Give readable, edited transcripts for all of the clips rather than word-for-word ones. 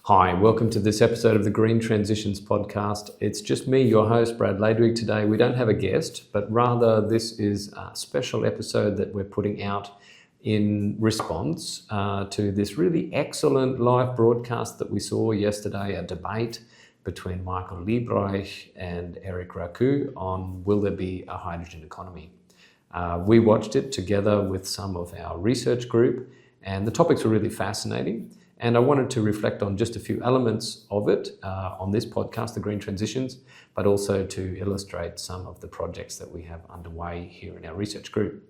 Hi, welcome to this episode of the Green Transitions podcast. It's just me, your host, Brad Ladewig. Today we don't have a guest, but rather this is a special episode that we're putting out in response to this really excellent live broadcast that we saw yesterday, a debate between Michael Liebreich and Erik Rakhou on will there be a hydrogen economy. We watched it together with some of our research group, and the topics were really fascinating. And I wanted to reflect on just a few elements of it on this podcast, The Green Transitions, but also to illustrate some of the projects that we have underway here in our research group.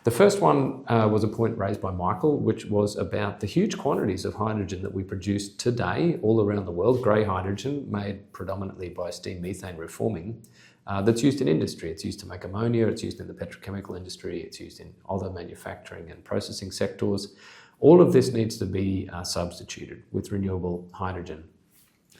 The first one was a point raised by Michael, which was about the huge quantities of hydrogen that we produce today all around the world, grey hydrogen made predominantly by steam methane reforming, that's used in industry. It's used to make ammonia, it's used in the petrochemical industry, it's used in other manufacturing and processing sectors. All of this needs to be substituted with renewable hydrogen.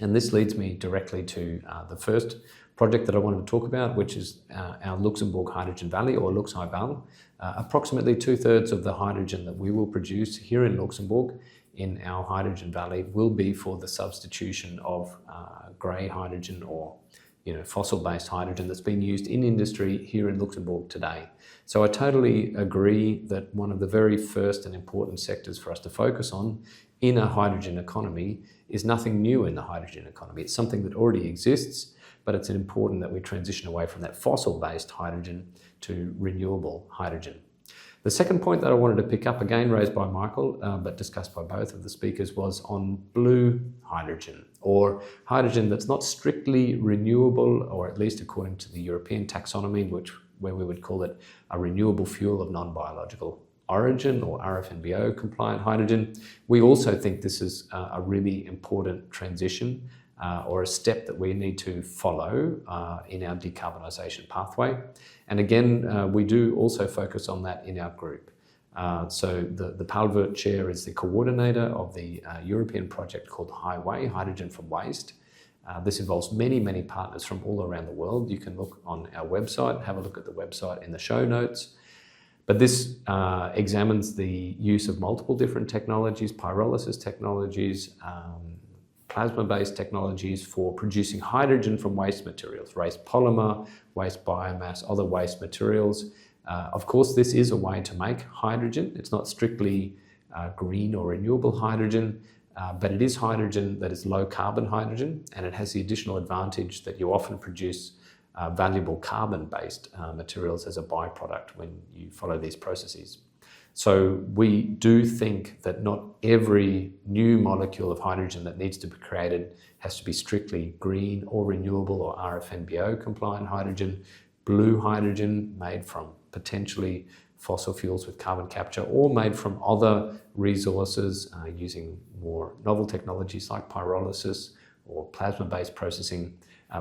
And this leads me directly to the first project that I wanted to talk about, which is our Luxembourg Hydrogen Valley, or Luxhydval. Approximately 2/3 of the hydrogen that we will produce here in Luxembourg in our hydrogen valley will be for the substitution of grey hydrogen or fossil-based hydrogen that's being used in industry here in Luxembourg today. So I totally agree that one of the very first and important sectors for us to focus on in a hydrogen economy is nothing new in the hydrogen economy. It's something that already exists, but it's important that we transition away from that fossil-based hydrogen to renewable hydrogen. The second point that I wanted to pick up, again raised by Michael, but discussed by both of the speakers, was on blue hydrogen, or hydrogen that's not strictly renewable, or at least according to the European taxonomy, where we would call it a renewable fuel of non-biological origin, or RFNBO compliant hydrogen. We also think this is a really important transition or a step that we need to follow in our decarbonisation pathway. And again, we do also focus on that in our group. So the Paul Wurth Chair is the coordinator of the European project called Highway, Hydrogen from Waste. This involves many partners from all around the world. You can look on our website, have a look at the website in the show notes. But this examines the use of multiple different technologies, pyrolysis technologies, plasma-based technologies for producing hydrogen from waste materials, waste polymer, waste biomass, other waste materials. Of course, this is a way to make hydrogen. It's not strictly green or renewable hydrogen, but it is hydrogen that is low carbon hydrogen, and it has the additional advantage that you often produce valuable carbon-based materials as a byproduct when you follow these processes. So we do think that not every new molecule of hydrogen that needs to be created has to be strictly green or renewable or RFNBO compliant hydrogen. Blue hydrogen made from potentially fossil fuels with carbon capture, or made from other resources using more novel technologies like pyrolysis or plasma-based processing,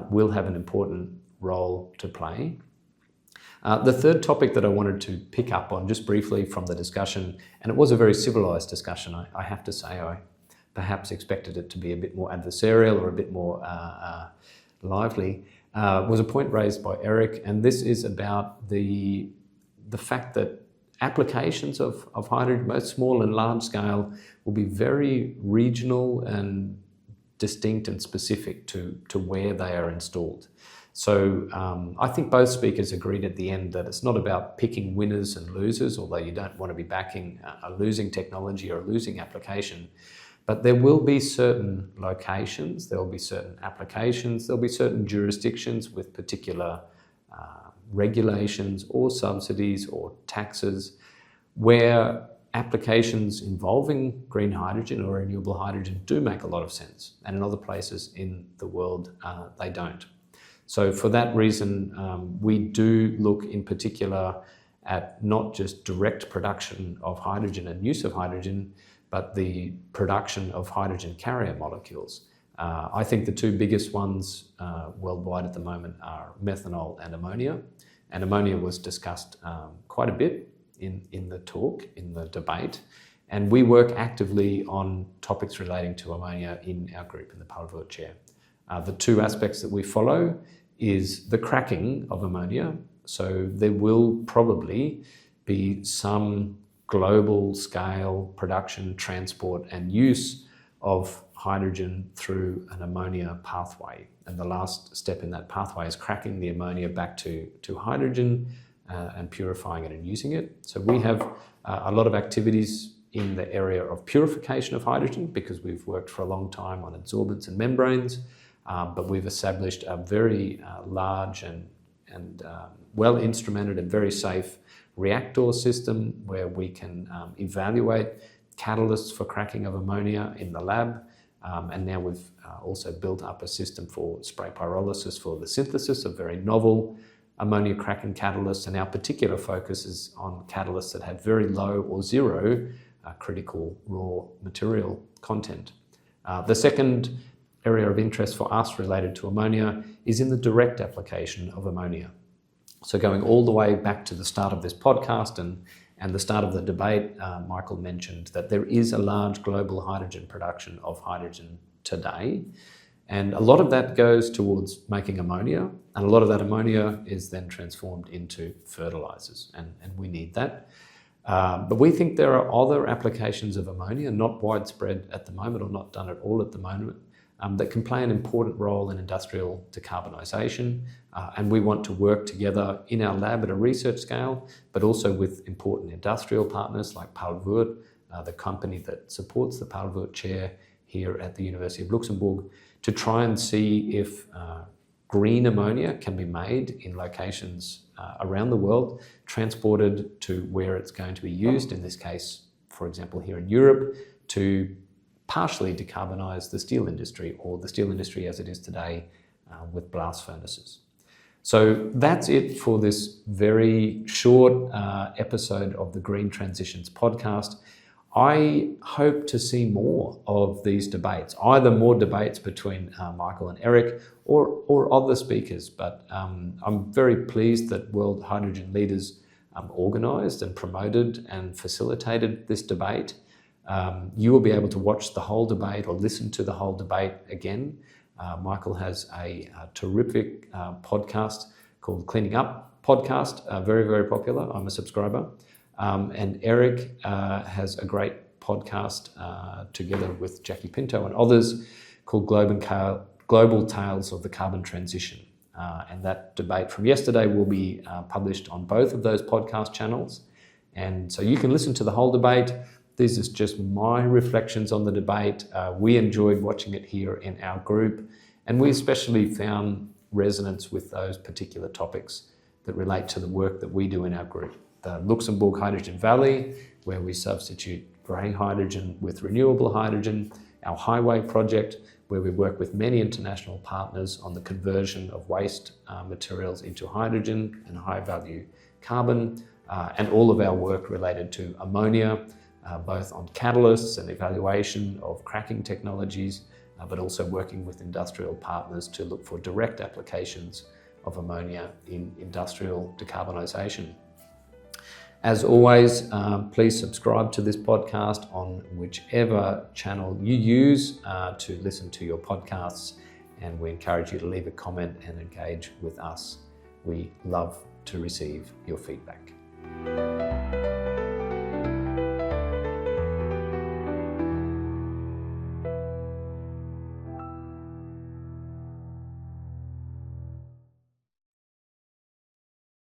will have an important role to play. The third topic that I wanted to pick up on just briefly from the discussion, and it was a very civilised discussion, I have to say. I perhaps expected it to be a bit more adversarial or a bit more lively, was a point raised by Erik, and this is about the fact that applications of hydrogen, both small and large scale, will be very regional and distinct and specific to where they are installed. So I think both speakers agreed at the end that it's not about picking winners and losers, although you don't want to be backing a losing technology or a losing application. But there will be certain locations, there will be certain applications, there will be certain jurisdictions with particular regulations or subsidies or taxes where applications involving green hydrogen or renewable hydrogen do make a lot of sense. And in other places in the world, they don't. So for that reason, we do look in particular at not just direct production of hydrogen and use of hydrogen, but the production of hydrogen carrier molecules. I think the two biggest ones worldwide at the moment are methanol and ammonia. And ammonia was discussed quite a bit in the talk, in the debate. And we work actively on topics relating to ammonia in our group, in the Paul Wurth Chair. The two aspects that we follow is the cracking of ammonia. So there will probably be some global scale production, transport and use of hydrogen through an ammonia pathway. And the last step in that pathway is cracking the ammonia back to hydrogen and purifying it and using it. So we have a lot of activities in the area of purification of hydrogen because we've worked for a long time on adsorbents and membranes, but we've established a very large and well instrumented and very safe reactor system where we can evaluate catalysts for cracking of ammonia in the lab. And now we've also built up a system for spray pyrolysis for the synthesis of very novel ammonia cracking catalysts. And our particular focus is on catalysts that have very low or zero critical raw material content. The second area of interest for us related to ammonia is in the direct application of ammonia. So going all the way back to the start of this podcast and the start of the debate, Michael mentioned that there is a large global hydrogen production of hydrogen today. And a lot of that goes towards making ammonia, and a lot of that ammonia is then transformed into fertilizers, and we need that. But we think there are other applications of ammonia, not widespread at the moment or not done at all at the moment, that can play an important role in industrial decarbonisation. And we want to work together in our lab at a research scale, but also with important industrial partners like Paul Wurth, the company that supports the Paul Wurth Chair here at the University of Luxembourg, to try and see if green ammonia can be made in locations around the world, transported to where it's going to be used, in this case, for example, here in Europe, to partially decarbonise the steel industry, or the steel industry as it is today with blast furnaces. So that's it for this very short episode of the Green Transitions podcast. I hope to see more of these debates, either more debates between Michael and Erik or other speakers. But I'm very pleased that World Hydrogen Leaders organised and promoted and facilitated this debate. You will be able to watch the whole debate or listen to the whole debate again. Michael has a terrific podcast called Cleaning Up Podcast, very, very popular. I'm a subscriber. And Erik has a great podcast together with Jackie Pinto and others called Global Tales of the Carbon Transition. And that debate from yesterday will be published on both of those podcast channels. And so you can listen to the whole debate. This is just my reflections on the debate. We enjoyed watching it here in our group, and we especially found resonance with those particular topics that relate to the work that we do in our group. The Luxembourg Hydrogen Valley, where we substitute grey hydrogen with renewable hydrogen, our highway project, where we work with many international partners on the conversion of waste materials into hydrogen and high-value carbon, and all of our work related to ammonia, both on catalysts and evaluation of cracking technologies, but also working with industrial partners to look for direct applications of ammonia in industrial decarbonisation. As always, please subscribe to this podcast on whichever channel you use to listen to your podcasts, and we encourage you to leave a comment and engage with us. We love to receive your feedback.